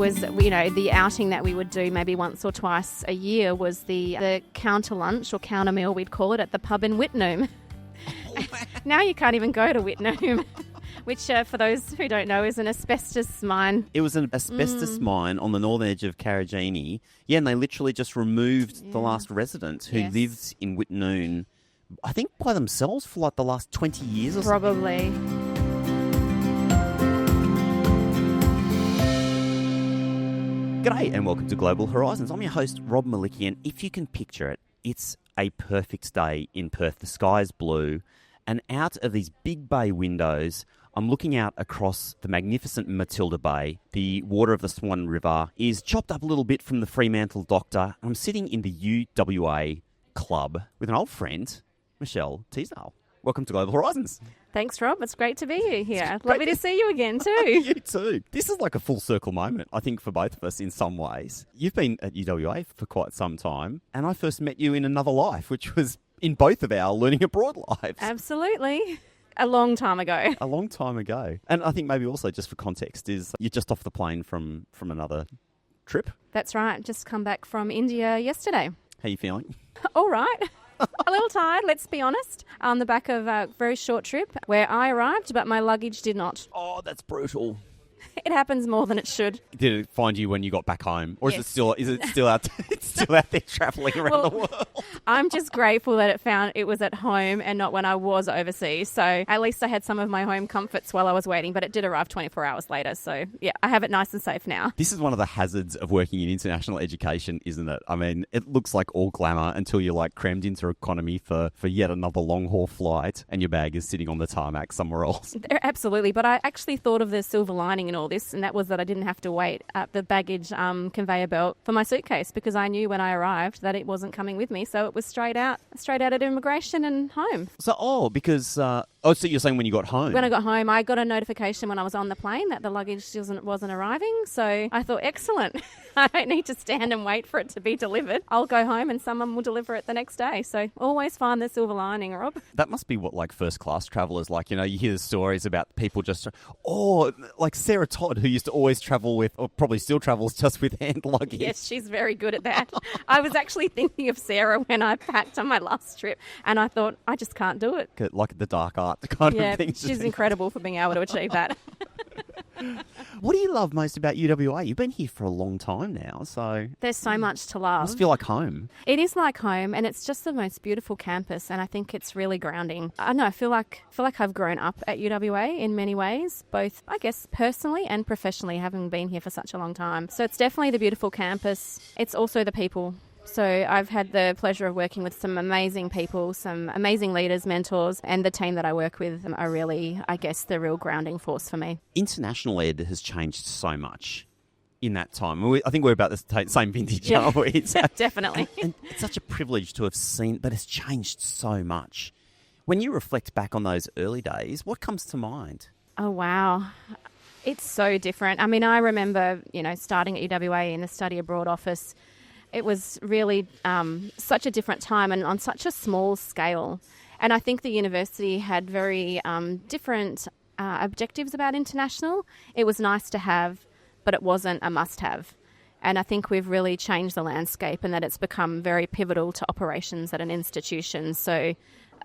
was, the outing that we would do maybe once or twice a year was the counter lunch or counter meal, we'd call it, at the pub in Whitnome. Now you can't even go to Whitnome, which, for those who don't know, is an asbestos mine. It was an asbestos mine on the northern edge of Karajini. Yeah, and they literally just removed the last resident who lived in Whitnoon, I think by themselves for like the last 20 years or something. Probably. G'day and welcome to Global Horizons. I'm your host, Rob Malicki, and if you can picture it, it's a perfect day in Perth. The sky is blue, and out of these big bay windows, I'm looking out across the magnificent Matilda Bay. The water of the Swan River is chopped up a little bit from the Fremantle Doctor. I'm sitting in the UWA club with an old friend, Michelle Teasdale. Welcome to Global Horizons. Thanks, Rob. It's great to be here. Lovely to see you again, too. You too. This is like a full circle moment, I think, for both of us in some ways. You've been at UWA for quite some time, and I first met you in another life, which was in both of our learning abroad lives. Absolutely. A long time ago. A long time ago. And I think maybe also just for context is you're just off the plane from another trip. That's right. Just come back from India yesterday. How are you feeling? All right. A little tired, let's be honest, on the back of a very short trip where I arrived, but my luggage did not. Oh, that's brutal. It happens more than it should. Did it find you when you got back home? Or Yes. is it still out it's still out there travelling around the world? I'm just grateful that it was at home and not when I was overseas. So at least I had some of my home comforts while I was waiting, but it did arrive 24 hours later. So yeah, I have it nice and safe now. This is one of the hazards of working in international education, isn't it? I mean, it looks like all glamour until you're like crammed into economy for yet another long haul flight and your bag is sitting on the tarmac somewhere else. Absolutely. But I actually thought of the silver lining in all this, and that was that I didn't have to wait at the baggage conveyor belt for my suitcase because I knew when I arrived that it wasn't coming with me. So it was straight out at immigration and home. So, because, so you're saying when you got home? When I got home, I got a notification when I was on the plane that the luggage wasn't arriving. So I thought, excellent. I don't need to stand and wait for it to be delivered. I'll go home and someone will deliver it the next day. So always find the silver lining, Rob. That must be what like first class travel is like. You know, you hear the stories about people like Sarah Todd, who used to always travel with, or probably still travels just with hand luggage. Yes, she's very good at that. I was actually thinking of Sarah when I packed on my last trip, and I thought, I just can't do it. Like the dark art kind of thing. She's incredible for being able to achieve that. What do you love most about UWA? You've been here for a long time now, so... There's so much to love. It must feel like home. It is like home, and it's just the most beautiful campus, and I think it's really grounding. I don't know, I feel like I've grown up at UWA in many ways, both, I guess, personally and professionally, having been here for such a long time. So it's definitely the beautiful campus. It's also the people. So I've had the pleasure of working with some amazing people, some amazing leaders, mentors, and the team that I work with are really, I guess, the real grounding force for me. International ed has changed so much in that time. I think we're about the same vintage, yeah. aren't we? Definitely. And it's such a privilege to have seen, but it's changed so much. When you reflect back on those early days, what comes to mind? Oh, wow. It's so different. I mean, I remember, starting at UWA in the study abroad office. It was really such a different time and on such a small scale. And I think the university had very different objectives about international. It was nice to have, but it wasn't a must-have. And I think we've really changed the landscape and that it's become very pivotal to operations at an institution. So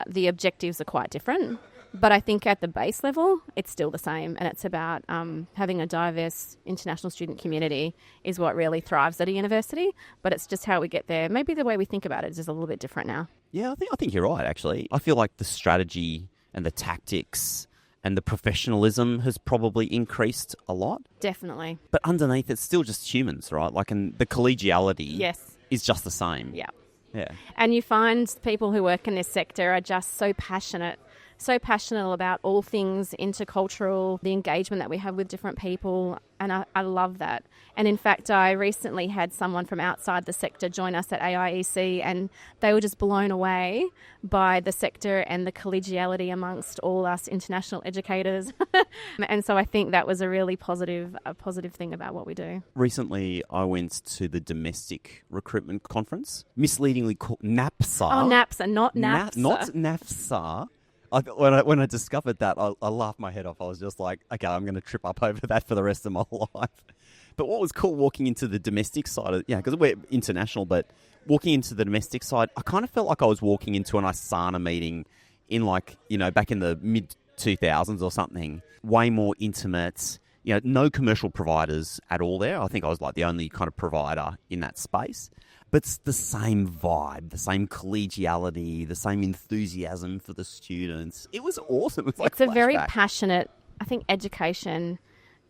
the objectives are quite different. But I think at the base level, it's still the same. And it's about having a diverse international student community is what really thrives at a university. But it's just how we get there. Maybe the way we think about it is just a little bit different now. Yeah, I think you're right, actually. I feel like the strategy and the tactics and the professionalism has probably increased a lot. Definitely. But underneath, it's still just humans, right? And the collegiality is just the same. Yeah. Yeah. And you find people who work in this sector are just so passionate about all things intercultural, the engagement that we have with different people, and I love that. And in fact, I recently had someone from outside the sector join us at AIEC, and they were just blown away by the sector and the collegiality amongst all us international educators. And so I think that was a really positive thing about what we do. Recently, I went to the Domestic Recruitment Conference, misleadingly called NAPSA. Oh, NAPSA, not NAPSA. Not NAPSA. When I discovered that, I laughed my head off. I was just like, okay, I'm going to trip up over that for the rest of my life. But what was cool walking into the domestic side of, because we're international, but walking into the domestic side, I kind of felt like I was walking into an Asana meeting in back in the mid-2000s or something. Way more intimate, no commercial providers at all there. I think I was like the only kind of provider in that space. But it's the same vibe, the same collegiality, the same enthusiasm for the students. It was awesome. It was it's a very passionate, I think, education,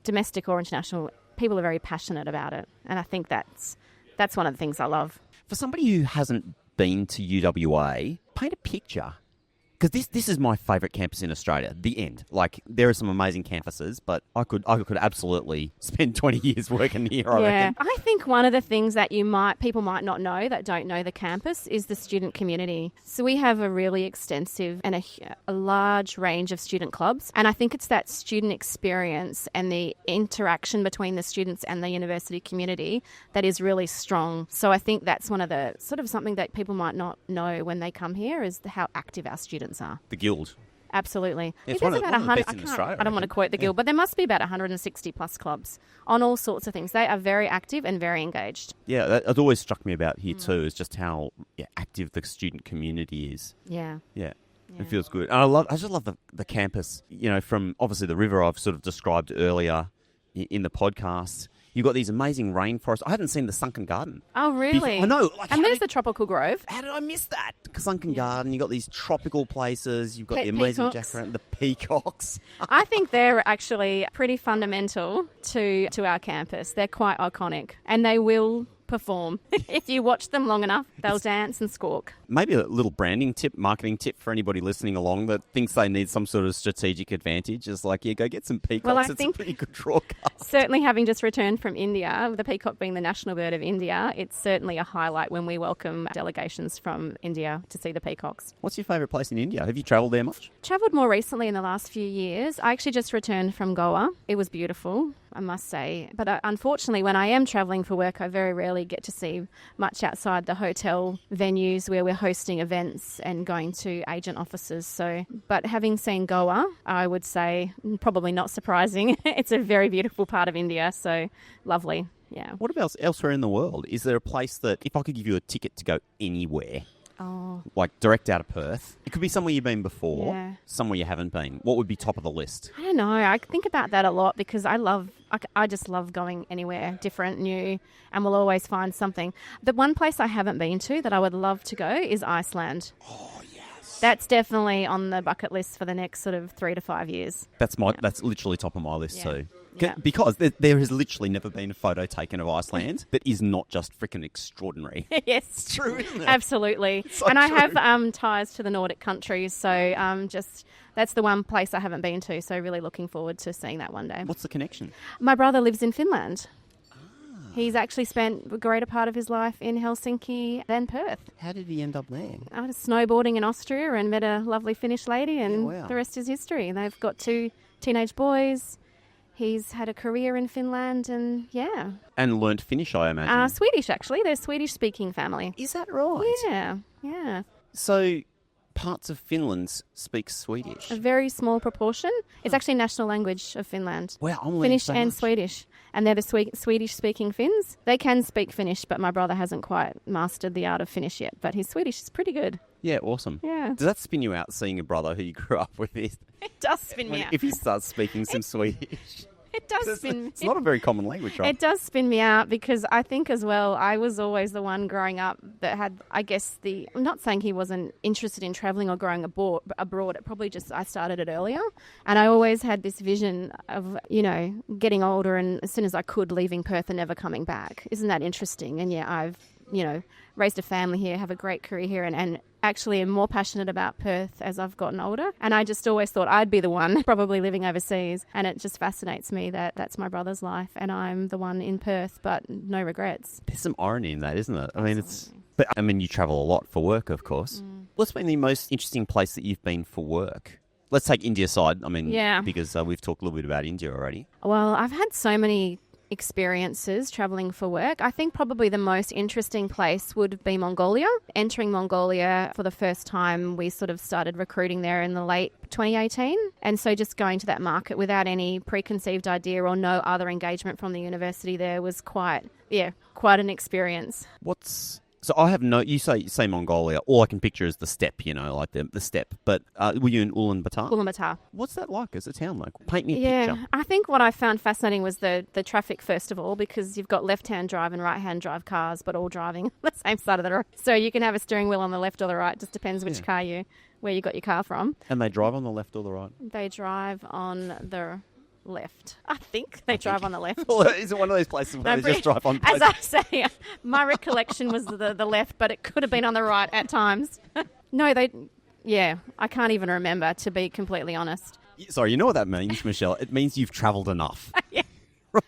domestic or international, people are very passionate about it. And I think that's one of the things I love. For somebody who hasn't been to UWA, paint a picture. Because this is my favourite campus in Australia, the End. Like, there are some amazing campuses, but I could absolutely spend 20 years working here, I reckon. I think one of the things that people might not know that don't know the campus is the student community. So we have a really extensive and a large range of student clubs. And I think it's that student experience and the interaction between the students and the university community that is really strong. So I think that's one of the sort of something that people might not know when they come here is how active our students are. The Guild. Absolutely. It's one of the best in Australia. I don't want to quote the Guild, but there must be about 160 plus clubs on all sorts of things. They are very active and very engaged. Yeah, that always struck me about here too, is just how active the student community is. Yeah. Yeah. It feels good. And I just love the campus, from obviously the river I've sort of described earlier in the podcast. You've got these amazing rainforests. I haven't seen the Sunken Garden. Oh, really? I know. And there's the Tropical Grove. How did I miss that? Sunken Garden, you've got these tropical places. You've got the amazing jacaranda, the peacocks. I think they're actually pretty fundamental to our campus. They're quite iconic. And they will perform. If you watch them long enough, they'll dance and squawk. Maybe a little marketing tip for anybody listening along that thinks they need some sort of strategic advantage is go get some peacocks. Well, it's a pretty good drawcast. Certainly having just returned from India, the peacock being the national bird of India, it's certainly a highlight when we welcome delegations from India to see the peacocks. What's your favourite place in India? Have you travelled there much? Travelled more recently in the last few years. I actually just returned from Goa. It was beautiful, I must say. But unfortunately, when I am travelling for work, I very rarely get to see much outside the hotel venues where we're hosting events and going to agent offices. But having seen Goa, I would say, probably not surprising, it's a very beautiful part of India, so lovely, yeah. What about elsewhere in the world? Is there a place that, if I could give you a ticket to go anywhere, like direct out of Perth, it could be somewhere you've been before, somewhere you haven't been, what would be top of the list? I don't know. I think about that a lot because I just love going anywhere different, new, and we'll always find something. The one place I haven't been to that I would love to go is Iceland. Oh, yes. That's definitely on the bucket list for the next sort of 3 to 5 years. That's literally top of my list too. Yeah. Because there has literally never been a photo taken of Iceland that is not just freaking extraordinary. Yes. It's true, isn't it? Absolutely. So and true. I have ties to the Nordic countries, so that's the one place I haven't been to, so really looking forward to seeing that one day. What's the connection? My brother lives in Finland. He's actually spent a greater part of his life in Helsinki than Perth. How did he end up there? I was snowboarding in Austria and met a lovely Finnish lady, and the rest is history. They've got 2 teenage boys. He's had a career in Finland and, And learnt Finnish, I imagine. Swedish, actually. They're a Swedish-speaking family. Is that right? Yeah. So parts of Finland speak Swedish? A very small proportion. It's actually national language of Finland. Wow, I'm learning Finnish so and much. Swedish. And they're the Swedish-speaking Finns. They can speak Finnish, but my brother hasn't quite mastered the art of Finnish yet. But his Swedish is pretty good. Yeah, awesome. Yeah. Does that spin you out, seeing a brother who you grew up with? It does spin me out. If he starts speaking some Swedish. It does spin. It's not a very common language, right? It does spin me out because I think as well, I was always the one growing up that had, I guess, I'm not saying he wasn't interested in travelling or growing abroad. It probably just, I started it earlier. And I always had this vision of, getting older and as soon as I could, leaving Perth and never coming back. Isn't that interesting? And I've, raised a family here, have a great career here, and actually am more passionate about Perth as I've gotten older. And I just always thought I'd be the one probably living overseas. And it just fascinates me that that's my brother's life and I'm the one in Perth, but no regrets. There's some irony in that, isn't it? Absolutely. I mean, you travel a lot for work, of course. What's been the most interesting place that you've been for work? Let's take India aside. I mean, because we've talked a little bit about India already. Well, I've had so many experiences traveling for work. I think probably the most interesting place would be Mongolia. Entering Mongolia for the first time, we sort of started recruiting there in the late 2018. And so just going to that market without any preconceived idea or no other engagement from the university there was quite an experience. So I have you say Mongolia. All I can picture is the steppe, like the steppe. But were you in Ulaanbaatar? Ulaanbaatar. What's that like as a town? Like, paint me a picture. Yeah, I think what I found fascinating was the traffic, first of all, because you've got left-hand drive and right-hand drive cars, but all driving the same side of the road. So you can have a steering wheel on the left or the right. Just depends which car where you got your car from. And they drive on the left or the right? They drive on the left. I think they drive on the left. Well, is it one of those places where they just drive on? As I say, my recollection was the left, but it could have been on the right at times. No, I can't even remember, to be completely honest. Sorry, you know what that means, Michelle? It means you've travelled enough. Yeah.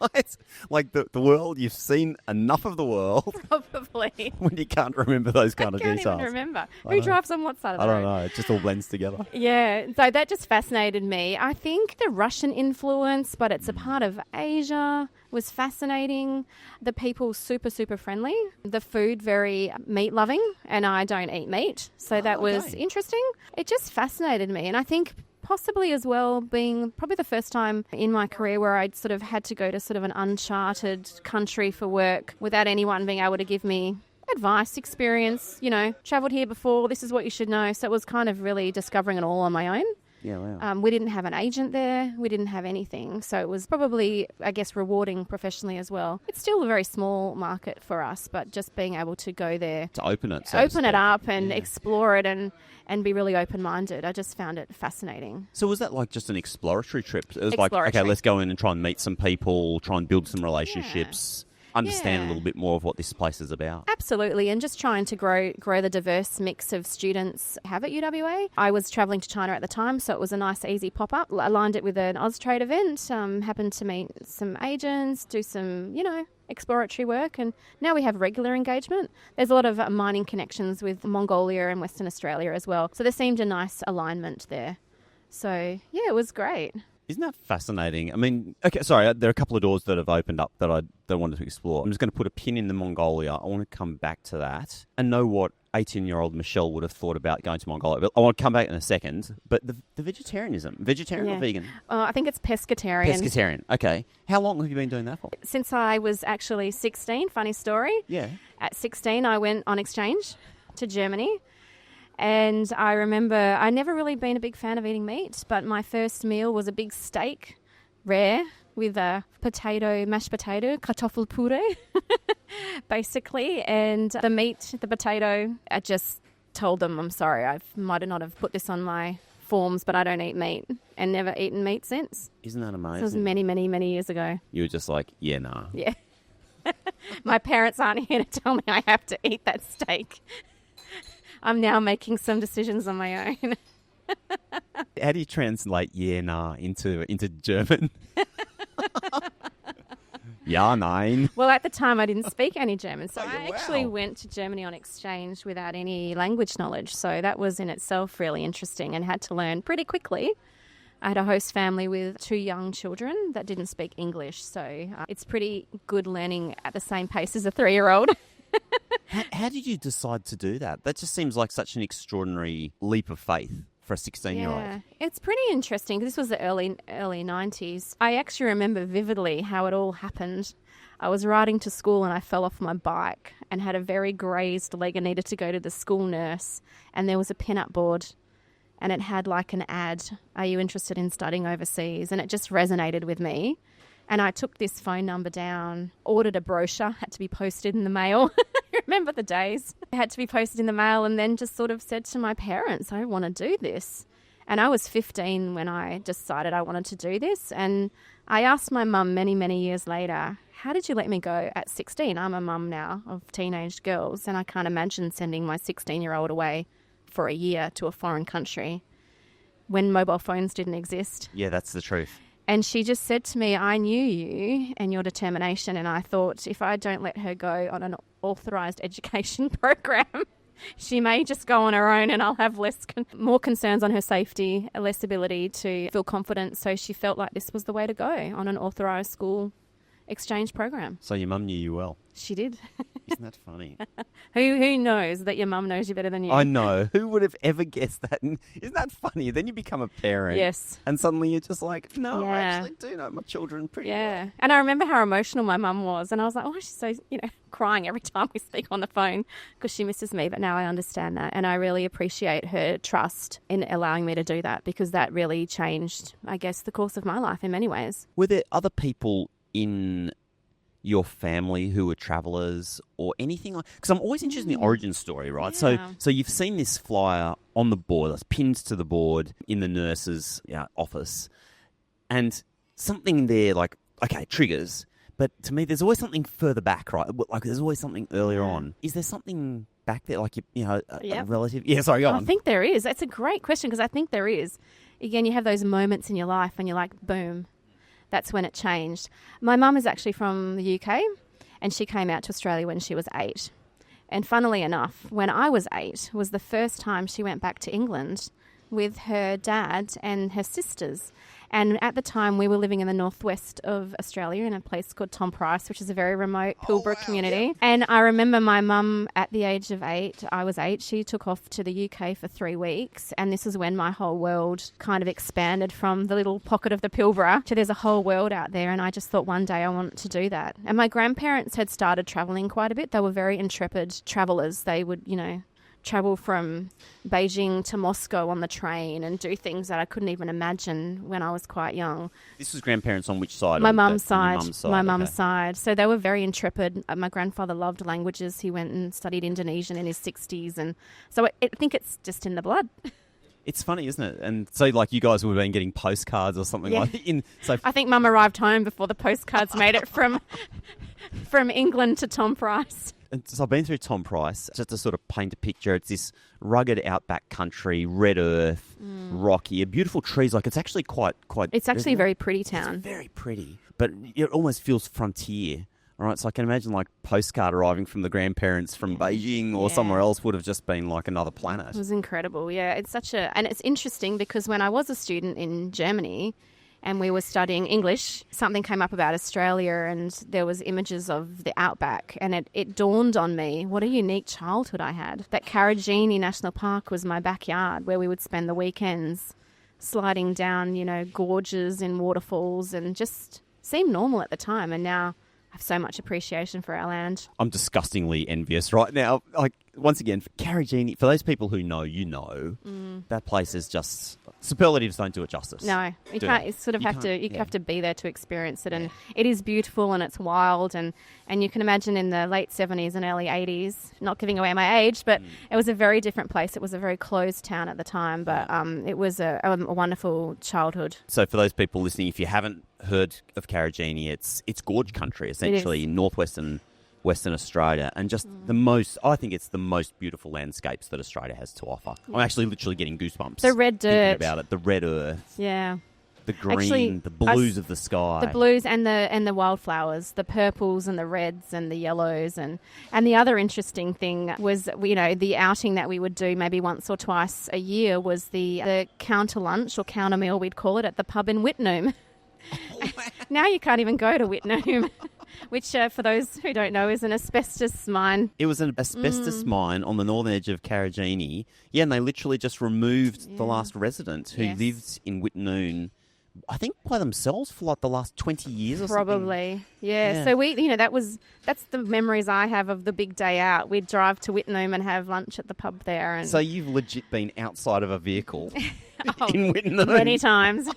Right? Like the world, you've seen enough of the world. Probably. When you can't remember those kind of details. I can't even remember. Who drives on what side of the road? I don't know. It just all blends together. Yeah, so that just fascinated me. I think the Russian influence, but it's a part of Asia, was fascinating. The people super, super friendly. The food very meat-loving, and I don't eat meat. So that was interesting. It just fascinated me. And I think possibly as well being probably the first time in my career where I'd sort of had to go to sort of an uncharted country for work without anyone being able to give me advice, experience, travelled here before, this is what you should know. So it was kind of really discovering it all on my own. Yeah, wow. We didn't have an agent there. We didn't have anything. So it was probably, I guess, rewarding professionally as well. It's still a very small market for us, but just being able to go there. To open it. Open it up and explore it and be really open-minded. I just found it fascinating. So was that like just an exploratory trip? It was like, okay, let's go in and try and meet some people, try and build some relationships. Understand a little bit more of what this place is about. Absolutely, and just trying to grow the diverse mix of students have at UWA. I was travelling to China at the time, so it was a nice, easy pop-up. I aligned it with an Austrade event, happened to meet some agents, do some, exploratory work, and now we have regular engagement. There's a lot of mining connections with Mongolia and Western Australia as well, so there seemed a nice alignment there. So, it was great. Isn't that fascinating? I mean, okay, sorry, there are a couple of doors that have opened up that I wanted to explore. I'm just going to put a pin in the Mongolia. I want to come back to that and know what 18-year-old Michelle would have thought about going to Mongolia. But I want to come back in a second. But the vegetarianism, vegetarian or vegan? I think it's pescatarian. Pescatarian, okay. How long have you been doing that for? Since I was actually 16, funny story. Yeah. At 16, I went on exchange to Germany. And I remember I'd never really been a big fan of eating meat, but my first meal was a big steak, rare, with a mashed potato, kartoffelpuree, basically. And the meat, the potato, I just told them, I'm sorry, I might not have put this on my forms, but I don't eat meat, and never eaten meat since. Isn't that amazing? It was many, many, many years ago. You were just like, yeah, nah. Yeah. My parents aren't here to tell me I have to eat that steak. I'm now making some decisions on my own. How do you translate yeah, nah into German? Ja, nein. Well, at the time, I didn't speak any German, so I actually went to Germany on exchange without any language knowledge. So that was in itself really interesting and had to learn pretty quickly. I had a host family with 2 young children that didn't speak English, so it's pretty good learning at the same pace as a 3-year-old. How did you decide to do that? That just seems like such an extraordinary leap of faith for a 16-year-old. Yeah, it's pretty interesting. This was the early 90s. I actually remember vividly how it all happened. I was riding to school and I fell off my bike and had a very grazed leg and needed to go to the school nurse. And there was a pin-up board and it had like an ad, are you interested in studying overseas? And it just resonated with me. And I took this phone number down, ordered a brochure, had to be posted in the mail. Remember the days? It had to be posted in the mail, and then just sort of said to my parents, I want to do this. And I was 15 when I decided I wanted to do this. And I asked my mum many, many years later, how did you let me go at 16? I'm a mum now of teenage girls, and I can't imagine sending my 16-year-old away for a year to a foreign country when mobile phones didn't exist. Yeah, that's the truth. And she just said to me, I knew you and your determination. And I thought, if I don't let her go on an authorised education program, she may just go on her own and I'll have more concerns on her safety, less ability to feel confident. So she felt like this was the way to go, on an authorised school exchange program. So your mum knew you well. She did. Isn't that funny? Who knows that your mum knows you better than you? I know. Who would have ever guessed that? And isn't that funny? Then you become a parent. Yes. And suddenly you're just like, no, I Yeah. actually do know my children pretty well. Yeah. And I remember how emotional my mum was. And I was like, oh, she's so, crying every time we speak on the phone because she misses me. But now I understand that. And I really appreciate her trust in allowing me to do that, because that really changed, I guess, the course of my life in many ways. Were there other people in your family who were travellers or anything like? Because I'm always interested in the origin story, right? Yeah. So you've seen this flyer on the board, it's pinned to the board in the nurse's office, and something there like, okay, triggers. But to me, there's always something further back, right? Like there's always something earlier on. Is there something back there, like a relative? Yeah, sorry, go on. I think there is. That's a great question, because I think there is. Again, you have those moments in your life when you're like, boom. That's when it changed. My mum is actually from the UK, and she came out to Australia when she was 8. And funnily enough, when I was 8 was the first time she went back to England with her dad and her sisters. And at the time, we were living in the northwest of Australia in a place called Tom Price, which is a very remote Pilbara community. Yeah. And I remember my mum, at the age of 8, I was 8, she took off to the UK for 3 weeks. And this is when my whole world kind of expanded from the little pocket of the Pilbara to there's a whole world out there. And I just thought one day I want to do that. And my grandparents had started travelling quite a bit. They were very intrepid travellers. They would, travel from Beijing to Moscow on the train and do things that I couldn't even imagine when I was quite young. This was grandparents on which side? My mum's side. My okay. mum's side. So they were very intrepid. My grandfather loved languages. He went and studied Indonesian in his 60s. And so I think it's just in the blood. It's funny, isn't it? And so, like, you guys would have been getting postcards or something like that. So I think Mum arrived home before the postcards made it from England to Tom Price. And so I've been through Tom Price, just to sort of paint a picture. It's this rugged outback country, red earth, rocky, beautiful trees. Like, it's actually quite. It's actually a very pretty town. It's very pretty, but it almost feels frontier. All right, so I can imagine like postcard arriving from the grandparents from Beijing or somewhere else would have just been like another planet. It was incredible, yeah. And it's interesting because when I was a student in Germany and we were studying English, something came up about Australia and there was images of the outback, and it dawned on me what a unique childhood I had. That Karijini National Park was my backyard where we would spend the weekends sliding down, gorges and waterfalls, and just seemed normal at the time. And now I have so much appreciation for our land. I'm disgustingly envious right now. Like, once again, for Karijini, for those people who know, that place is just, superlatives don't do it justice. No, you can't. You sort of have to be there to experience it, and it is beautiful and it's wild, and you can imagine in the late 70s and early 80s, not giving away my age, but it was a very different place. It was a very closed town at the time, but it was a wonderful childhood. So for those people listening, if you haven't heard of Karijini, it's gorge country, essentially, northwestern Western Australia, and just I think it's the most beautiful landscapes that Australia has to offer. I'm actually literally getting goosebumps. The red dirt. Thinking about it, the red earth. Yeah. The green, the blues of the sky. The blues and the wildflowers, the purples and the reds and the yellows. And the other interesting thing was, the outing that we would do maybe once or twice a year was the counter lunch or counter meal, we'd call it, at the pub in Whitnome. Oh, now you can't even go to Whitnome, which, for those who don't know, is an asbestos mine. It was an asbestos mine on the northern edge of Karijini. Yeah, and they literally just removed the last resident who lived in Whitnoon, I think by themselves for like the last 20 years or Probably. something. Yeah. So we, that's the memories I have of the big day out. We'd drive to Whitnome and have lunch at the pub there. And so you've legit been outside of a vehicle in Whitnoon. Many times.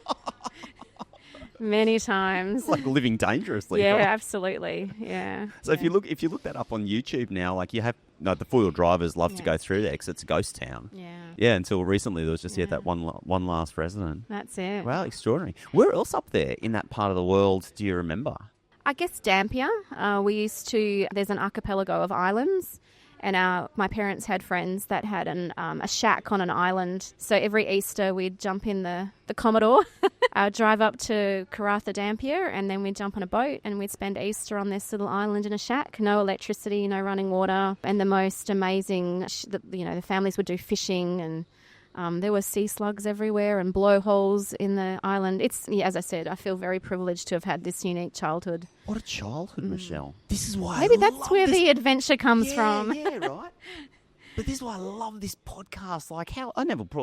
Many times. Like living dangerously. Yeah, right? Absolutely. Yeah. So if you look that up on YouTube now, like you have the four-wheel drivers love to go through there because it's a ghost town. Yeah. Yeah. Until recently, there was just that one last resident. That's it. Wow, extraordinary. Where else up there in that part of the world do you remember? I guess Dampier. There's an archipelago of islands. And my parents had friends that had a shack on an island. So every Easter we'd jump in the Commodore, drive up to Karratha Dampier, and then we'd jump on a boat and we'd spend Easter on this little island in a shack. No electricity, no running water. And the most amazing, the families would do fishing and There were sea slugs everywhere and blowholes in the island. As I said, I feel very privileged to have had this unique childhood. What a childhood, Michelle. This is why Maybe that's where the adventure comes from. Yeah, right. But this is why I love this podcast. Like,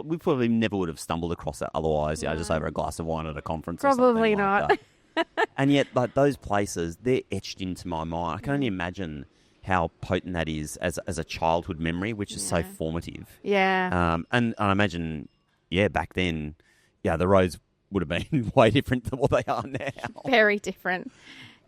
we probably never would have stumbled across that otherwise, just over a glass of wine at a conference or something. Probably not. Like that. And yet, like, those places, they're etched into my mind. I can only imagine how potent that is as a childhood memory, which is so formative. Yeah. And I imagine, back then, the roads would have been way different than what they are now. Very different.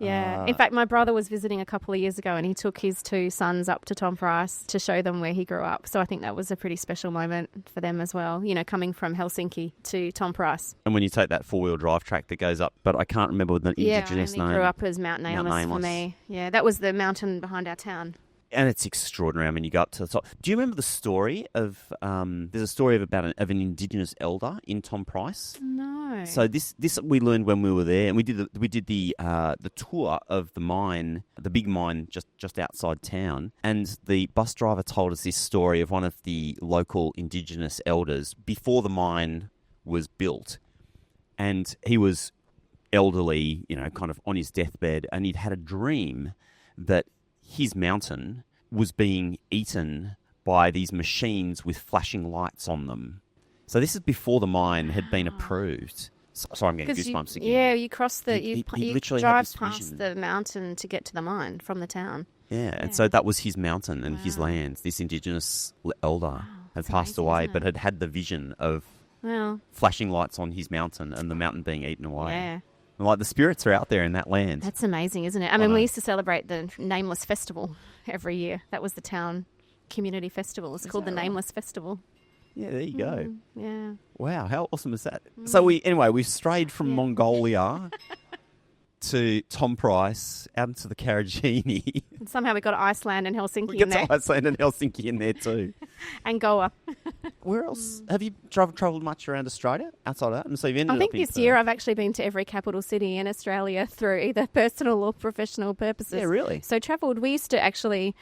Yeah. In fact, my brother was visiting a couple of years ago and he took his 2 sons up to Tom Price to show them where he grew up. So I think that was a pretty special moment for them as well, coming from Helsinki to Tom Price. And when you take that 4-wheel drive track that goes up, but I can't remember the indigenous name. Yeah, grew up as Mount Nameless for me. Yeah, that was the mountain behind our town. And it's extraordinary. I mean, you go up to the top. Do you remember the story of? There's a story of an Indigenous elder in Tom Price. No. So this we learned when we were there, and we did the tour of the mine, the big mine just outside town, and the bus driver told us this story of one of the local Indigenous elders before the mine was built, and he was elderly, kind of on his deathbed, and he'd had a dream that his mountain was being eaten by these machines with flashing lights on them. So this is before the mine had been approved. Sorry, I'm getting goosebumps again. Yeah, you cross he you literally drive had past the mountain to get to the mine from the town. Yeah, and so that was his mountain and his lands. This Indigenous elder had passed amazing, away, isn't but it? had the vision of flashing lights on his mountain and the mountain being eaten away. Yeah. And like the spirits are out there in that land. That's amazing, isn't it? I mean, we used to celebrate the Nameless Festival every year. That was the town community festival. It's called the Nameless Festival. Yeah, there you go. Yeah. Wow, how awesome is that? So we strayed from Mongolia to Tom Price out into the Karajini. And somehow we got Iceland and Helsinki We in get there. to Iceland and Helsinki in there too. And Goa. Where else? Have you travelled much around Australia outside of that? And so you've ended I think up in this year I've actually been to every capital city in Australia through either personal or professional purposes. Yeah, really? So travelled. We used to actually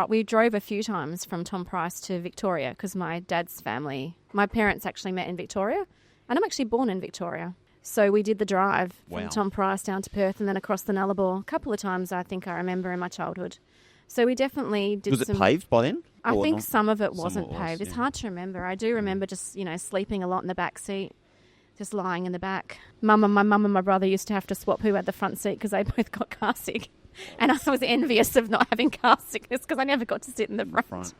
we drove a few times from Tom Price to Victoria because my dad's family, my parents actually met in Victoria, and I'm actually born in Victoria. So we did the drive from Tom Price down to Perth and then across the Nullarbor a couple of times, I think I remember in my childhood. So we definitely did Was it paved by then? I think not? some of it wasn't Some of it paved. was, It's hard to remember. I do remember just, sleeping a lot in the back seat, just lying in the back. My mum and my brother used to have to swap who had the front seat because they both got car sick. And I was envious of not having car sickness because I never got to sit in the front.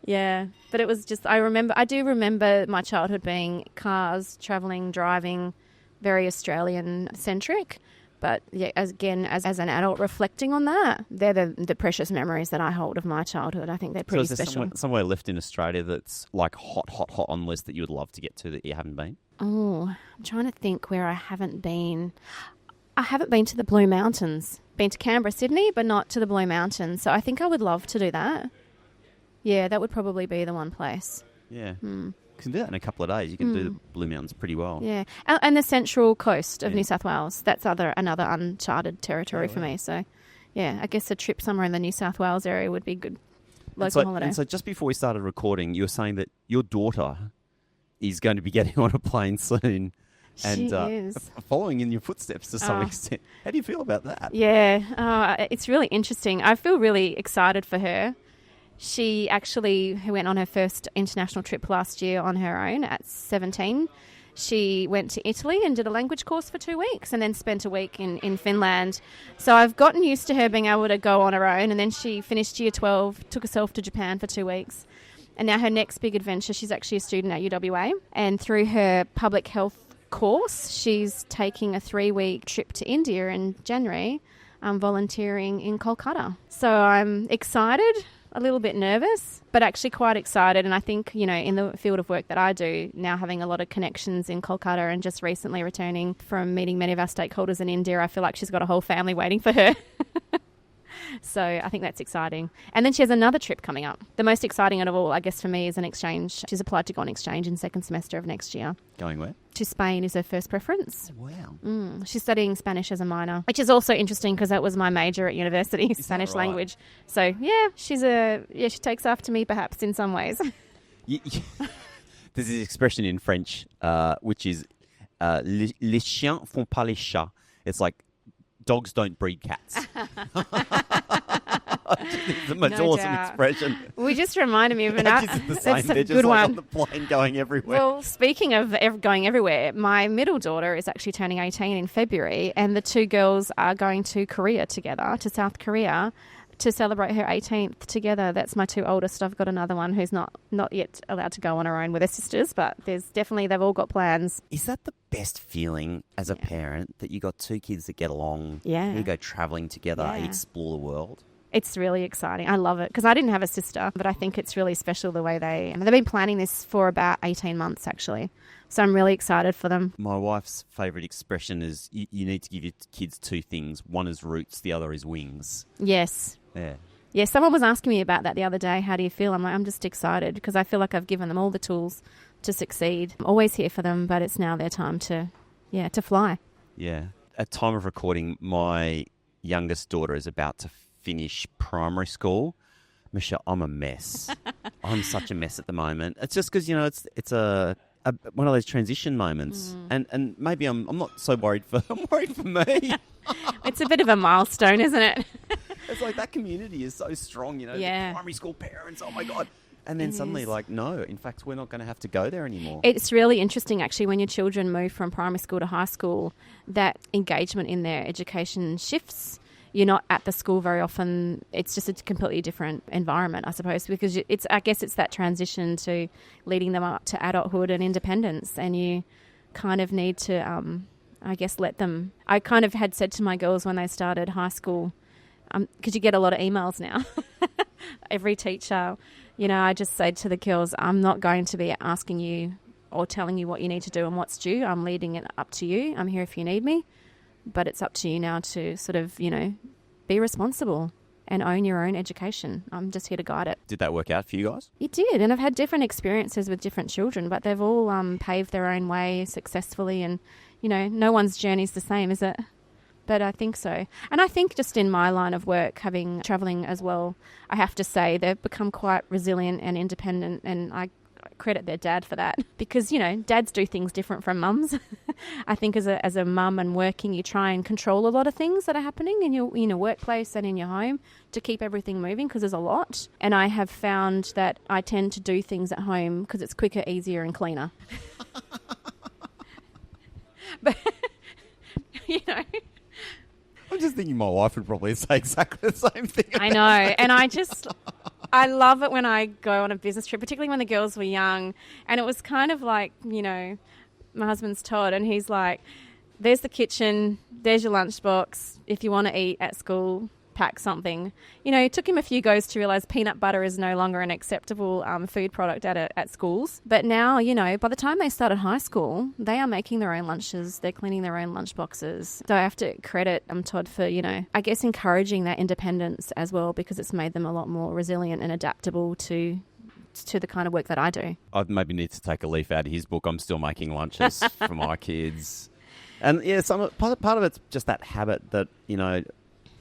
Yeah, but it was just, I do remember my childhood being cars, travelling, driving, very Australian-centric. But yeah, as an adult reflecting on that, they're the precious memories that I hold of my childhood. I think they're pretty so is there special. somewhere left in Australia that's like hot on the list that you would love to get to that you haven't been? Oh, I'm trying to think where I haven't been. I haven't been to the Blue Mountains. Been to Canberra, Sydney, but not to the Blue Mountains. So I think I would love to do that. Yeah, that would probably be the one place. Yeah. You can do that in a couple of days. You can do the Blue Mountains pretty well. Yeah. And the central coast of New South Wales. That's another uncharted territory for me. So, yeah, I guess a trip somewhere in the New South Wales area would be good local holiday. And so just before we started recording, you were saying that your daughter is going to be getting on a plane soon. And she is. Following in your footsteps to some extent. How do you feel about that? Yeah, it's really interesting. I feel really excited for her. She actually went on her first international trip last year on her own at 17. She went to Italy and did a language course for 2 weeks and then spent a week in Finland. So I've gotten used to her being able to go on her own, and then she finished year 12, took herself to Japan for 2 weeks. And now her next big adventure, she's actually a student at UWA, and through her public health course, she's taking a 3-week trip to India in January, volunteering in Kolkata. So I'm excited, a little bit nervous, but actually quite excited. And I think, in the field of work that I do, now having a lot of connections in Kolkata and just recently returning from meeting many of our stakeholders in India, I feel like she's got a whole family waiting for her. So I think that's exciting. And then she has another trip coming up. The most exciting of all, I guess, for me is an exchange. She's applied to go on exchange in second semester of next year. Going where? To Spain is her first preference. Oh, wow. She's studying Spanish as a minor, which is also interesting because that was my major at university, Spanish language. So, yeah, she takes after me perhaps in some ways. There's this expression in French, which is les chiens font pas les chats. It's like dogs don't breed cats. It's the most awesome expression. We just reminded me of an That's the same. They're just like on the plane going everywhere. Well, speaking of going everywhere, my middle daughter is actually turning 18 in February, and the two girls are going to Korea together, to South Korea, to celebrate her 18th together. That's my two oldest. I've got another one who's not yet allowed to go on her own with her sisters, but they've all got plans. Is that the best feeling as a parent, that you got two kids that get along, Yeah. you go travelling together, explore the world? It's really exciting. I love it because I didn't have a sister, but I think it's really special the way they've been planning this for about 18 months actually. So I'm really excited for them. My wife's favourite expression is you need to give your kids two things. One is roots, the other is wings. Yes. Yeah. Yeah, someone was asking me about that the other day. How do you feel? I'm like, I'm just excited because I feel like I've given them all the tools to succeed. I'm always here for them, but it's now their time to fly. Yeah. At time of recording, my youngest daughter is about to finish primary school. Michelle, I'm a mess. I'm such a mess at the moment. It's just because, it's a one of those transition moments. And maybe I'm not so worried for me. It's a bit of a milestone, isn't it? It's like that community is so strong, the primary school parents, oh my God. And then suddenly no, in fact, we're not going to have to go there anymore. It's really interesting, actually, when your children move from primary school to high school, that engagement in their education shifts. You're not at the school very often. It's just a completely different environment, I suppose, because I guess it's that transition to leading them up to adulthood and independence, and you kind of need to, let them. I kind of had said to my girls when they started high school, because you get a lot of emails now, every teacher, I just say to the girls, I'm not going to be asking you or telling you what you need to do and what's due. I'm leading it up to you. I'm here if you need me. But it's up to you now to sort of, be responsible and own your own education. I'm just here to guide it. Did that work out for you guys? It did. And I've had different experiences with different children, but they've all paved their own way successfully. And, no one's journey is the same, is it? But I think so. And I think just in my line of work, travelling as well, I have to say they've become quite resilient and independent, and I credit their dad for that because, dads do things different from mums. I think as a mum and working, you try and control a lot of things that are happening in your workplace and in your home to keep everything moving because there's a lot. And I have found that I tend to do things at home because it's quicker, easier and cleaner. But, I'm just thinking my wife would probably say exactly the same thing. I know. And I love it when I go on a business trip, particularly when the girls were young. And it was kind of like, my husband's Todd, and he's like, there's the kitchen, there's your lunchbox. If you want to eat at school, pack something. It took him a few goes to realise peanut butter is no longer an acceptable food product at schools. But now, by the time they started high school, they are making their own lunches. They're cleaning their own lunch boxes. So I have to credit Todd for, I guess encouraging that independence as well, because it's made them a lot more resilient and adaptable to the kind of work that I do. I maybe need to take a leaf out of his book. I'm still making lunches for my kids. And part of it's just that habit that,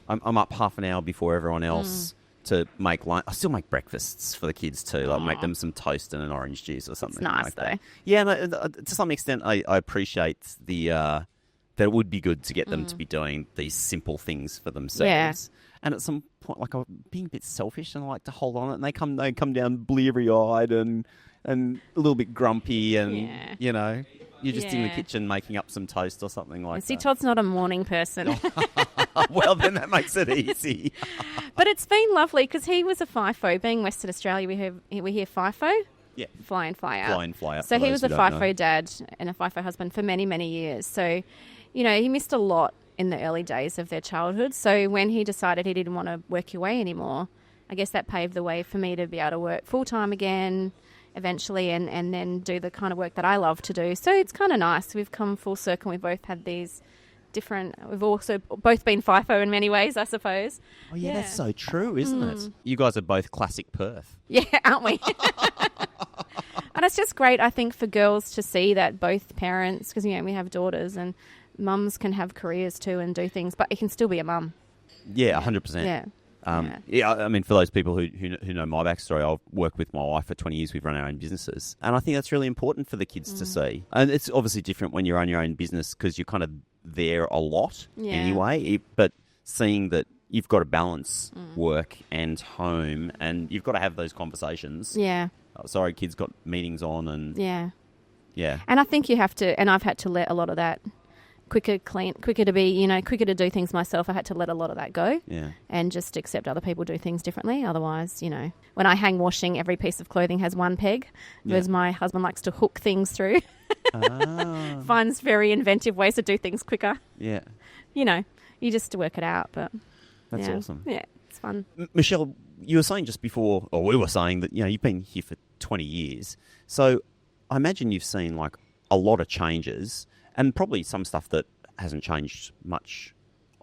I'm up half an hour before everyone else to make lunch. I still make breakfasts for the kids too. Like make them some toast and an orange juice or something. It's nice like though. That. Yeah, to some extent, I appreciate that it would be good to get them to be doing these simple things for themselves. Yeah. And at some point, like I'm being a bit selfish, and I like to hold on it. And they come down bleary-eyed and a little bit grumpy, and you're just in the kitchen making up some toast or something like that. See, Todd's not a morning person. Well, then that makes it easy. But it's been lovely because he was a FIFO. Being Western Australia, we hear FIFO. Yeah. Fly in, fly out. Fly in, fly out. So he was a FIFO dad and a FIFO husband for many, many years. So, he missed a lot in the early days of their childhood. So when he decided he didn't want to work your way anymore, I guess that paved the way for me to be able to work full-time again eventually and then do the kind of work that I love to do. So it's kind of nice. We've come full circle. We've both had these we've also both been FIFO in many ways, I suppose. Oh, yeah, that's so true, isn't it? You guys are both classic Perth. Yeah, aren't we? And it's just great, I think, for girls to see that both parents, because, we have daughters and mums can have careers too and do things, but it can still be a mum. Yeah, 100%. Yeah. Yeah, I mean, for those people who know my backstory, I've worked with my wife for 20 years. We've run our own businesses. And I think that's really important for the kids to see. And it's obviously different when you run your own business because you're kind of there a lot anyway. But seeing that you've got to balance work and home and you've got to have those conversations. Yeah. Oh, sorry, kids got meetings on and... Yeah. And I think you have to, and I've had to let a lot of that quicker to do things myself. I had to let a lot of that go and just accept other people do things differently. Otherwise, when I hang washing, every piece of clothing has one peg because my husband likes to hook things through. Finds very inventive ways to do things quicker. Yeah. You just work it out. But that's awesome. Yeah, it's fun. Michelle, you were saying just before, or we were saying that, you've been here for 20 years. So I imagine you've seen like a lot of changes and probably some stuff that hasn't changed much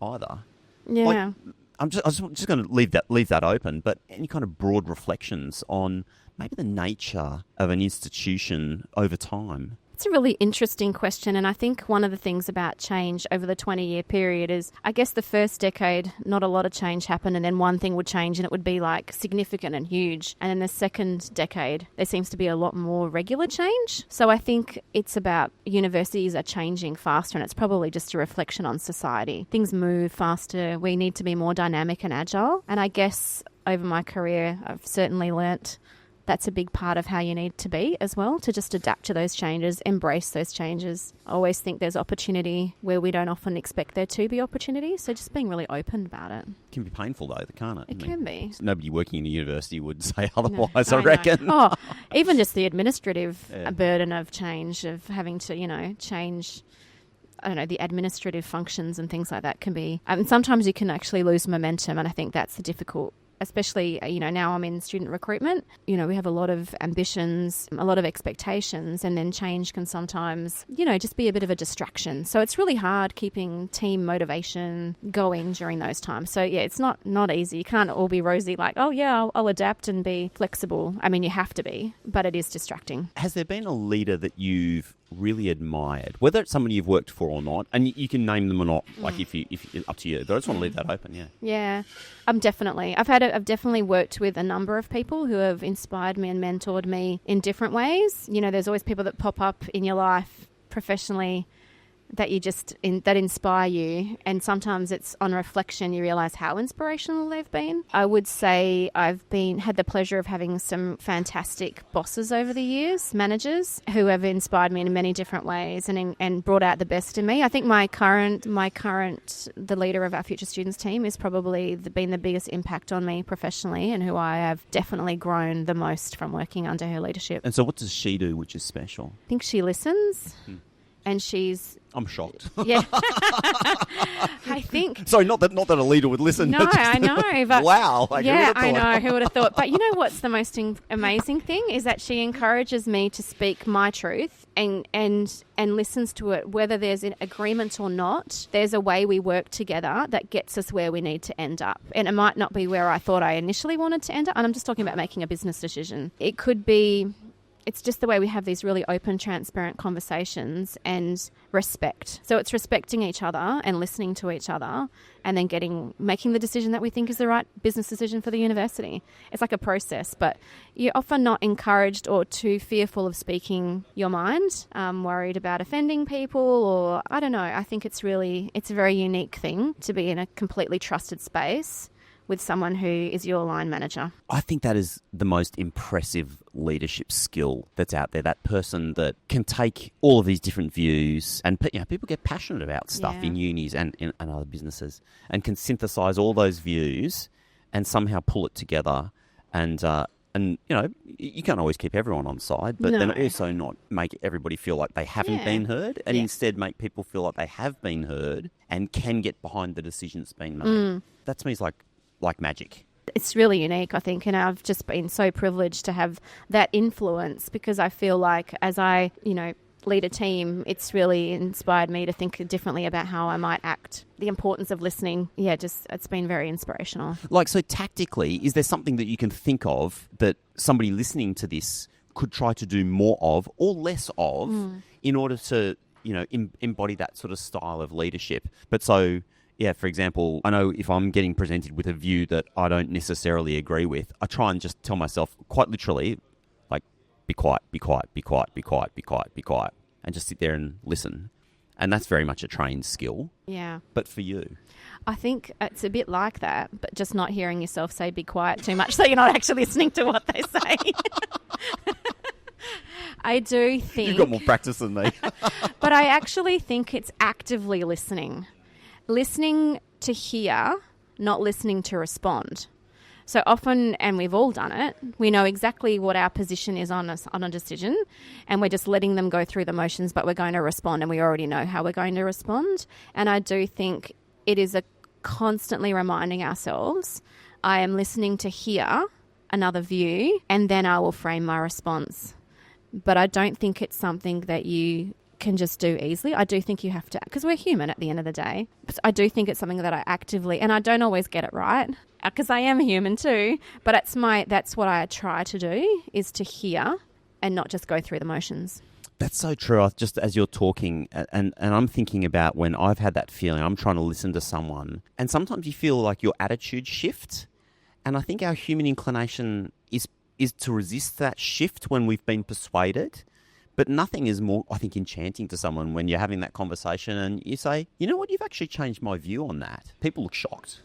either. Yeah. Like, I'm just going to leave that open, but any kind of broad reflections on maybe the nature of an institution over time? It's a really interesting question, and I think one of the things about change over the 20-year period is, I guess the first decade, not a lot of change happened, and then one thing would change and it would be like significant and huge. And in the second decade, there seems to be a lot more regular change. So I think it's about universities are changing faster, and it's probably just a reflection on society. Things move faster. We need to be more dynamic and agile. And I guess over my career, I've certainly learnt that's a big part of how you need to be as well, to just adapt to those changes, embrace those changes. I always think there's opportunity where we don't often expect there to be opportunity, so just being really open about it. It can be painful though, can't it? It can be. Nobody working in a university would say otherwise, I reckon. Oh, even just the administrative burden of change, of having to, change... the administrative functions and things like that can be... sometimes you can actually lose momentum, and I think that's the difficult... Especially, now I'm in student recruitment. We have a lot of ambitions, a lot of expectations, and then change can sometimes, just be a bit of a distraction. So it's really hard keeping team motivation going during those times. So, it's not easy. You can't all be rosy like, oh, yeah, I'll adapt and be flexible. I mean, you have to be, but it is distracting. Has there been a leader that you've really admired, whether it's somebody you've worked for or not, and you can name them or not, like if up to you, but I just want to leave that open. I've definitely worked with a number of people who have inspired me and mentored me in different ways. There's always people that pop up in your life professionally that that inspire you, and sometimes it's on reflection you realise how inspirational they've been. I would say I've had the pleasure of having some fantastic bosses over the years, managers, who have inspired me in many different ways and brought out the best in me. I think the leader of our Future Students team is probably been the biggest impact on me professionally, and who I have definitely grown the most from working under her leadership. And so what does she do which is special? I think she listens. And I'm shocked. Yeah. I think... Sorry, not that a leader would listen. No, I know. But wow. Yeah, I know. Who would have thought? But you know what's the most amazing thing is that she encourages me to speak my truth and listens to it, whether there's an agreement or not. There's a way we work together that gets us where we need to end up. And it might not be where I thought I initially wanted to end up. And I'm just talking about making a business decision. It could be... It's just the way we have these really open, transparent conversations and respect. So it's respecting each other and listening to each other, and then making the decision that we think is the right business decision for the university. It's like a process, but you're often not encouraged or too fearful of speaking your mind, worried about offending people, or I don't know. I think it's a very unique thing to be in a completely trusted space with someone who is your line manager. I think that is the most impressive leadership skill that's out there, that person that can take all of these different views, and people get passionate about stuff in unis and other businesses, and can synthesize all those views and somehow pull it together. And you can't always keep everyone on side, but then also not make everybody feel like they haven't been heard, and instead make people feel like they have been heard and can get behind the decision that's been made. That to me is like magic. It's really unique, I think, and I've just been so privileged to have that influence, because I feel like as I, lead a team, it's really inspired me to think differently about how I might act. The importance of listening, it's been very inspirational. So tactically, is there something that you can think of that somebody listening to this could try to do more of or less of in order to, embody that sort of style of leadership? But so yeah, for example, I know if I'm getting presented with a view that I don't necessarily agree with, I try and just tell myself quite literally, like, be quiet, be quiet, be quiet, be quiet, be quiet, be quiet, and just sit there and listen. And that's very much a trained skill. Yeah. But for you? I think it's a bit like that, but just not hearing yourself say be quiet too much so you're not actually listening to what they say. I do think... You've got more practice than me. But I actually think it's actively listening. Listening to hear, not listening to respond. So often, and we've all done it, we know exactly what our position is on a decision, and we're just letting them go through the motions, but we're going to respond, and we already know how we're going to respond. And I do think it is a constantly reminding ourselves, I am listening to hear another view, and then I will frame my response. But I don't think it's something that you can just do easily. I do think you have to, because we're human at the end of the day. I do think it's something that I actively, and I don't always get it right, because I am human too, but that's what I try to do, is to hear and not just go through the motions. That's so true. Just as you're talking, and I'm thinking about when I've had that feeling, I'm trying to listen to someone, and sometimes you feel like your attitude shifts, and I think our human inclination is to resist that shift when we've been persuaded. But nothing is more, I think, enchanting to someone when you're having that conversation and you say, you know what, you've actually changed my view on that. People look shocked.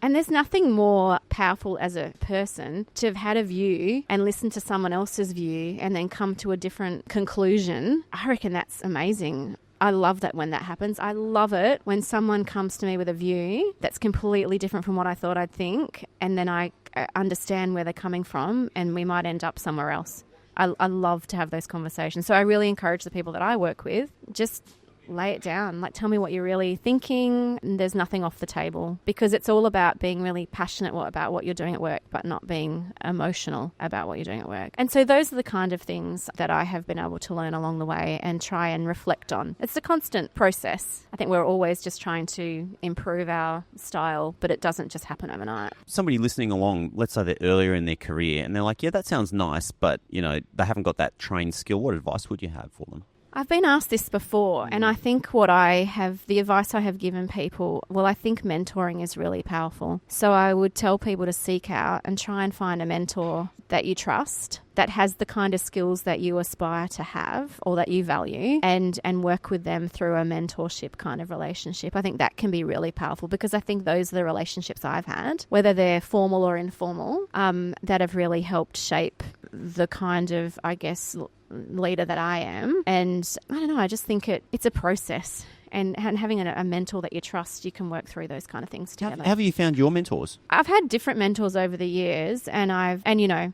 And there's nothing more powerful as a person to have had a view and listen to someone else's view and then come to a different conclusion. I reckon that's amazing. I love that when that happens. I love it when someone comes to me with a view that's completely different from what I thought I'd think, and then I understand where they're coming from and we might end up somewhere else. I love to have those conversations. So I really encourage the people that I work with, just lay it down. Like, tell me what you're really thinking. And there's nothing off the table, because it's all about being really passionate about what you're doing at work, but not being emotional about what you're doing at work. And so those are the kind of things that I have been able to learn along the way and try and reflect on. It's a constant process. I think we're always just trying to improve our style, but it doesn't just happen overnight. Somebody listening along, let's say they're earlier in their career and they're like, yeah, that sounds nice, but, you know, they haven't got that trained skill. What advice would you have for them? I've been asked this before, and I think the advice I have given people, well, I think mentoring is really powerful. So I would tell people to seek out and try and find a mentor that you trust, that has the kind of skills that you aspire to have or that you value, and work with them through a mentorship kind of relationship. I think that can be really powerful, because I think those are the relationships I've had, whether they're formal or informal, that have really helped shape the kind of, I guess, leader that I am. And I don't know, I just think it's a process. And having a mentor that you trust, you can work through those kind of things together. How have you found your mentors? I've had different mentors over the years, and I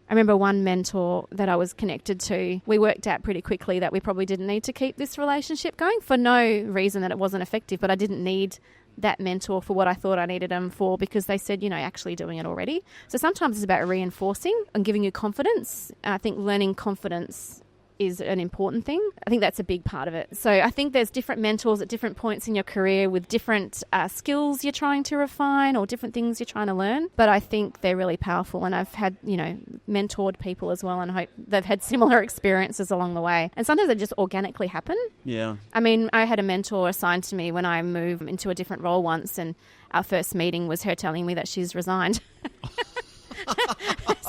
remember one mentor that I was connected to. We worked out pretty quickly that we probably didn't need to keep this relationship going, for no reason that it wasn't effective, but I didn't need that mentor for what I thought I needed them for, because they said, actually doing it already. So sometimes it's about reinforcing and giving you confidence. I think learning confidence is an important thing. I think that's a big part of it. So I think there's different mentors at different points in your career with different skills you're trying to refine or different things you're trying to learn. But I think they're really powerful, and I've had, mentored people as well, and I hope they've had similar experiences along the way. And sometimes they just organically happen. Yeah. I mean, I had a mentor assigned to me when I moved into a different role once, and our first meeting was her telling me that she's resigned.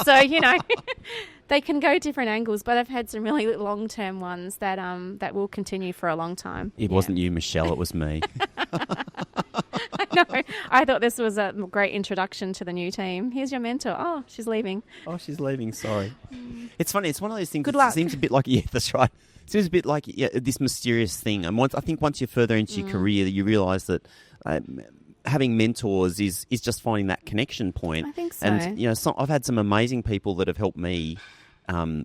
So, they can go different angles, but I've had some really long-term ones that will continue for a long time. It wasn't you, Michelle, it was me. No, I thought this was a great introduction to the new team. Here's your mentor. Oh, she's leaving. Oh, she's leaving, sorry. It's funny, it's one of those things. Good luck. It seems a bit like, yeah, that's right. It seems a bit like this mysterious thing. And I think once you're further into your career, you realise that having mentors is just finding that connection point. I think so. And, I've had some amazing people that have helped me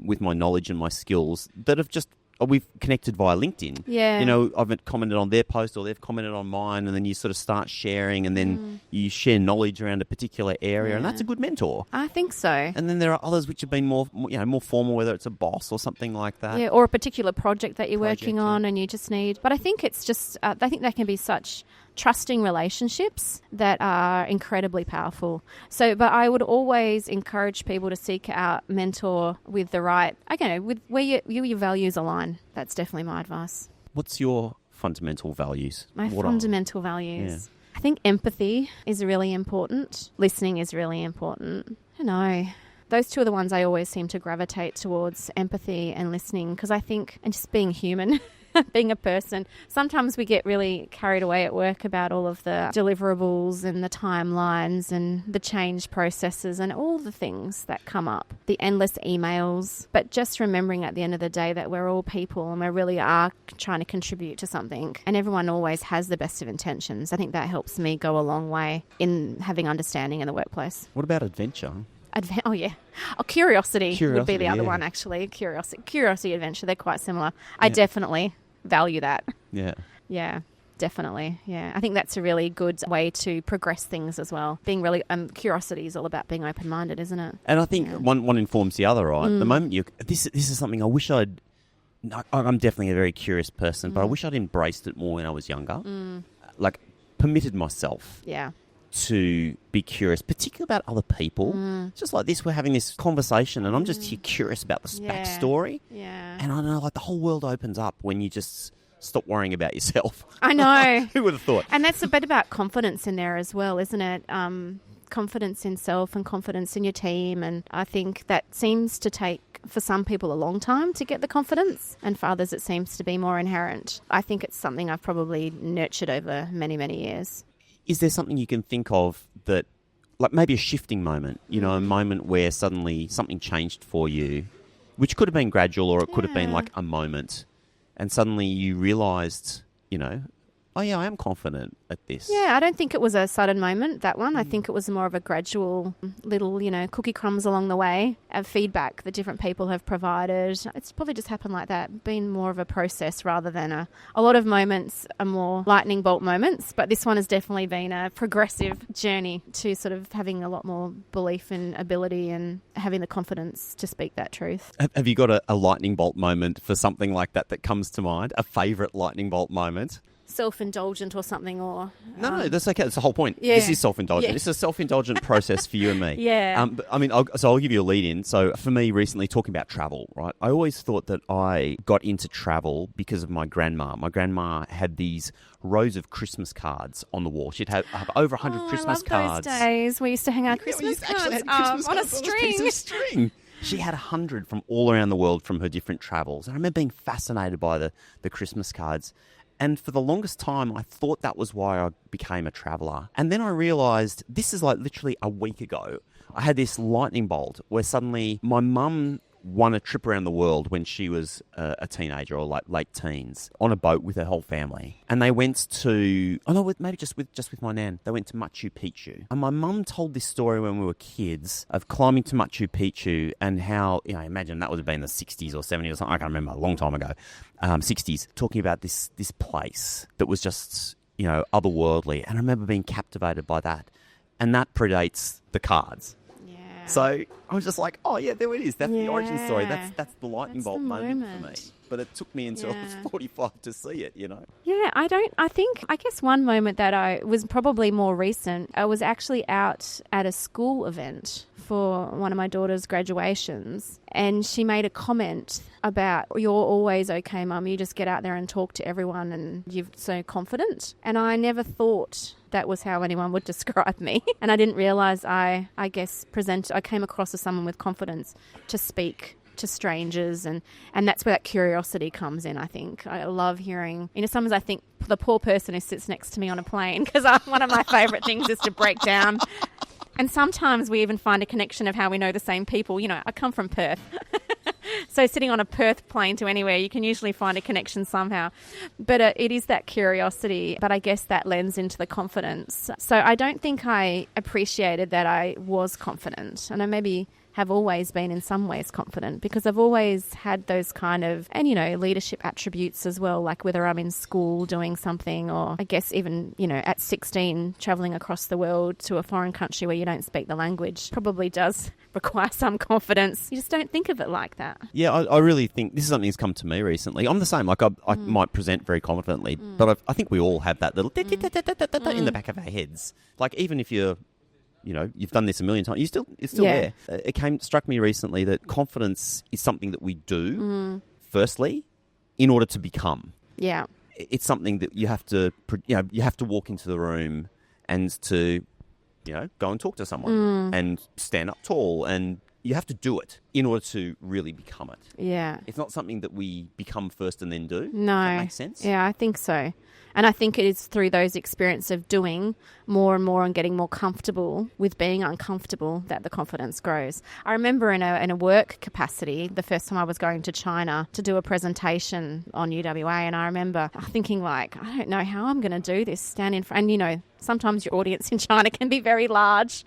with my knowledge and my skills that have just, we've connected via LinkedIn. Yeah. I've commented on their post or they've commented on mine, and then you sort of start sharing, and then you share knowledge around a particular area, and that's a good mentor. I think so. And then there are others which have been more formal, whether it's a boss or something like that. Yeah, or a particular project that you're working on and you just need. But I think it's just, I think that can be such trusting relationships that are incredibly powerful. So, but I would always encourage people to seek out mentor with the right, with where your values align. That's definitely my advice. What's your fundamental values? My fundamental values. I think empathy is really important. Listening is really important. I don't know. Those two are the ones I always seem to gravitate towards, empathy and listening, because I think, and just being human, being a person, sometimes we get really carried away at work about all of the deliverables and the timelines and the change processes and all the things that come up, the endless emails, but just remembering at the end of the day that we're all people and we really are trying to contribute to something, and everyone always has the best of intentions. I think that helps me go a long way in having understanding in the workplace. What about adventure? Oh, yeah. Oh, curiosity would be the other yeah. one, actually. Curiosity, adventure, they're quite similar. I definitely value that. Yeah. Yeah, definitely. Yeah. I think that's a really good way to progress things as well. Being really, curiosity is all about being open-minded, isn't it? And I think one informs the other, right? The moment this is something I wish I'm definitely a very curious person, but I wish I'd embraced it more when I was younger. Like, permitted myself. Yeah. To be curious, particularly about other people. Just like this, we're having this conversation and I'm just here curious about the backstory. Yeah. And I know, like, the whole world opens up when you just stop worrying about yourself. I know. Who would have thought? And that's a bit about confidence in there as well, isn't it? Confidence in self and confidence in your team. And I think that seems to take, for some people, a long time to get the confidence, and for others it seems to be more inherent. I think it's something I've probably nurtured over many, many years. Is there something you can think of that, like maybe a shifting moment, you know, a moment where suddenly something changed for you, which could have been gradual or it could have been like a moment, and suddenly you realised, you know, oh yeah, I am confident at this. Yeah, I don't think it was a sudden moment, that one. I think it was more of a gradual little, you know, cookie crumbs along the way of feedback that different people have provided. It's probably just happened like that, been more of a process rather than a lot of moments are more lightning bolt moments, but this one has definitely been a progressive journey to sort of having a lot more belief in ability and having the confidence to speak that truth. Have you got a lightning bolt moment for something like that comes to mind? A favourite lightning bolt moment? Self-indulgent or something, or... No, that's okay. That's the whole point. Yeah. This is self-indulgent. Yeah. This is a self-indulgent process for you and me. Yeah. But, I mean, I'll give you a lead in. So for me recently, talking about travel, right? I always thought that I got into travel because of my grandma. My grandma had these rows of Christmas cards on the wall. She'd have over 100 Christmas cards. Those days. We used to hang out Christmas cards on a string. She had 100 from all around the world from her different travels. And I remember being fascinated by the Christmas cards. And for the longest time, I thought that was why I became a traveller. And then I realised, this is like literally a week ago, I had this lightning bolt where suddenly my mum won a trip around the world when she was a teenager or like late teens on a boat with her whole family. And they went to, maybe just with my nan, they went to Machu Picchu. And my mum told this story when we were kids of climbing to Machu Picchu and how, you know, imagine that would have been the 60s or 70s or something, I can't remember, a long time ago, 60s, talking about this place that was just, you know, otherworldly. And I remember being captivated by that. And that predates the cards. So I was just like, oh, yeah, there it is. That's the origin story. That's the lightning bolt moment for me. But it took me until I was 45 to see it, you know. Yeah, I guess one moment that I was probably more recent, I was actually out at a school event for one of my daughter's graduations, and she made a comment about, you're always okay, Mum, you just get out there and talk to everyone and you're so confident. And I never thought that was how anyone would describe me. And I didn't realise I came across as someone with confidence to speak to strangers, and that's where that curiosity comes in, I think. I love hearing, you know, sometimes I think the poor person who sits next to me on a plane, because one of my favourite things is to break down. And sometimes we even find a connection of how we know the same people. You know, I come from Perth. So sitting on a Perth plane to anywhere, you can usually find a connection somehow. But it is that curiosity, but I guess that lends into the confidence. So I don't think I appreciated that I was confident. And I maybe have always been in some ways confident, because I've always had those kind of, and, you know, leadership attributes as well, like whether I'm in school doing something, or I guess even, you know, at 16, travelling across the world to a foreign country where you don't speak the language probably does require some confidence. You just don't think of it like that. Yeah, I really think this is something that's come to me recently. I'm the same. Like I might present very confidently, but I think we all have that little in the back of our heads. Like even if you're, you know, you've done this a million times, it's still there. It struck me recently that confidence is something that we do, firstly, in order to become. Yeah. It's something that you have to walk into the room and to, go and talk to someone and stand up tall. And you have to do it in order to really become it. Yeah. It's not something that we become first and then do. No. Does that make sense? Yeah, I think so. And I think it is through those experiences of doing more and more and getting more comfortable with being uncomfortable that the confidence grows. I remember in a work capacity, the first time I was going to China to do a presentation on UWA, and I remember thinking I don't know how I'm going to do this, stand in front. And, sometimes your audience in China can be very large,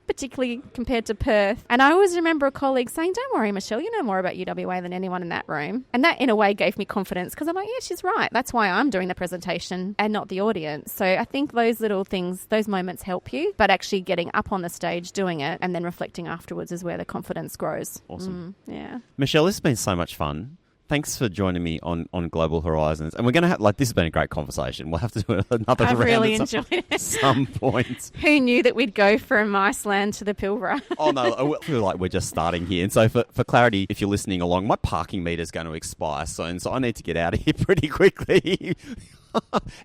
particularly compared to Perth. And I always remember a colleague saying, don't worry, Michelle, you know more about UWA than anyone in that room. And that, in a way, gave me confidence because I'm like, yeah, she's right. That's why I'm doing the presentation and not the audience. So I think those little things, those moments help you, but actually getting up on the stage, doing it, and then reflecting afterwards is where the confidence grows. Awesome. Yeah. Michelle, this has been so much fun. Thanks for joining me on Global Horizons. And we're going to have, this has been a great conversation. We'll have to do another round really at enjoyed it. some point. Who knew that we'd go from Iceland to the Pilbara? Oh, no, I feel like we're just starting here. And so for clarity, if you're listening along, my parking meter is going to expire soon, so I need to get out of here pretty quickly.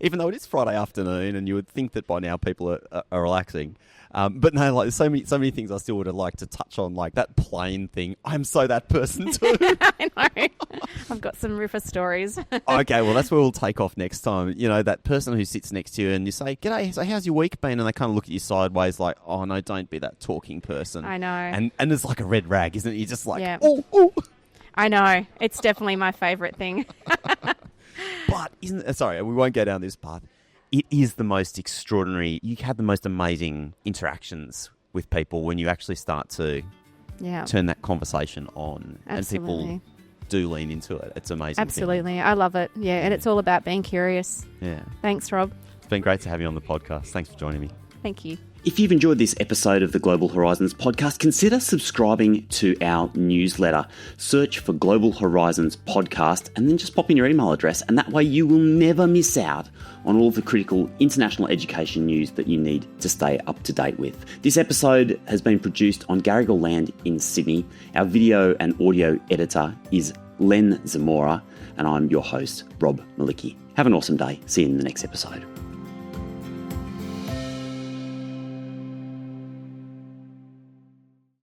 Even though it is Friday afternoon and you would think that by now people are relaxing. But no, there's so many things I still would have liked to touch on, like that plane thing. I'm so that person too. I know. I've got some river stories. Okay, well, that's where we'll take off next time. That person who sits next to you and you say, "G'day, so how's your week been?" And they kind of look at you sideways like, "Oh, no, don't be that talking person." I know. And there's like a red rag, isn't it? You're just like, yeah. "Oh." I know. It's definitely my favourite thing. But sorry, we won't go down this path. It is the most extraordinary. You have the most amazing interactions with people when you actually start to turn that conversation on. Absolutely. And people do lean into it. It's amazing. Absolutely. I love it. Yeah, and it's all about being curious. Yeah. Thanks, Rob. It's been great to have you on the podcast. Thanks for joining me. Thank you. If you've enjoyed this episode of the Global Horizons podcast, consider subscribing to our newsletter. Search for Global Horizons podcast and then just pop in your email address, and that way you will never miss out on all of the critical international education news that you need to stay up to date with. This episode has been produced on Garrigal Land in Sydney. Our video and audio editor is Len Zamora, and I'm your host, Rob Malicki. Have an awesome day. See you in the next episode.